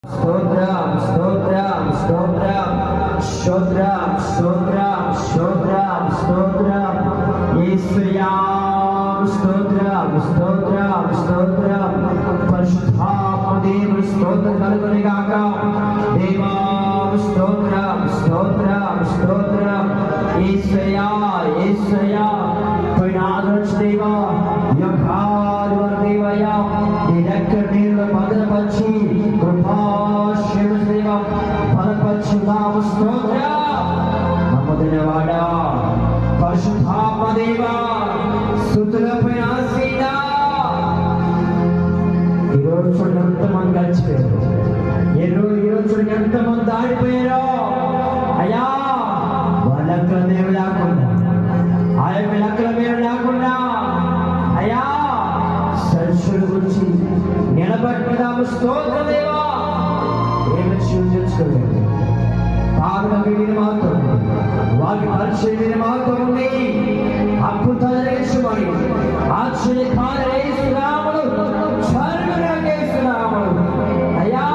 స్తోత్రం స్తోత్రం స్తోత్రం స్తోత్రం స్తోత్రం స్తోత్రం స్తోత్రం యేసయ్యా స్తోత్రం స్తోత్రం స్తోత్రం పరిశుద్ధాత్మ దేవుని స్తోత్రం కలుగును గాక. దేవా స్తోత్రం స్తోత్రం స్తోత్రం యేసయ్యా యేసయ్యా పైనాదర్శ దేవా యకాలు దేవయ్యా నీ దగ్గర నీళ్ళు భద్రపరిచి కృపాశీల దేవా బలపరిచున్నాము. స్తోత్రం నమ్మదైనవాడా పరిశుద్ధాత్మ దేవా స్తుతులపై ఆసీన. ఈరోజు చూడండి ఎంతమంది గడిచిపోయారు, ఈరోజు చూడండి ఎంతమంది దాడిపోయారో. అయ్యా వాళ్ళ లెక్కల మేము లేకుండా, ఆ యొక్క లెక్కల మేము లేకుండా అయ్యా సరస్సుల గురించి నిలబెట్టుదాము. స్తోత్ర దేవా ఏమి చూపించుకోలేదు, పాదల వీడిని మాత్రం వాటి పరిచయం మీద మాత్రం ఉంది. అద్భుతాలు జరిగించమని ఆశ్చర్యకార్యములు అయ్యా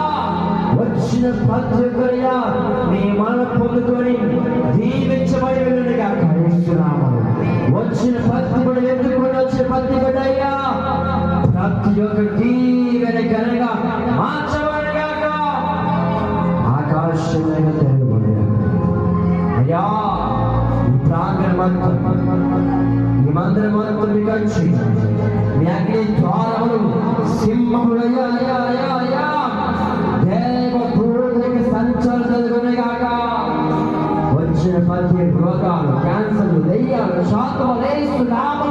వచ్చిన ప్రతి ఒక్కరయ్యా నీ మన పొందుకొని దీవించబడి వెళ్ళుగా కలుస్తున్నాము. వచ్చిన ప్రతి కూడా ఎదుర్కొని వచ్చిన ప్రతి బిడ్డయ్యా ప్రతి ఒక్క దీవెన ఘనంగా మార్చబడిగాక ఆకాశమైన తెలుగుబడి. అయ్యా ఈ ప్రాంగణమంతా ఈ మందిరమంతా మీకు వచ్చి మీ అగ్ని ద్వారములు సింహములయ్యా అయ్యా అయ్యా అయ్యా దేవ పూర్వక సంచారం జరుగునుగాక. వచ్చిన ప్రతి రోగాలు, క్యాన్సర్లు, దెయ్యాలు, శాతములు యేసు నామములో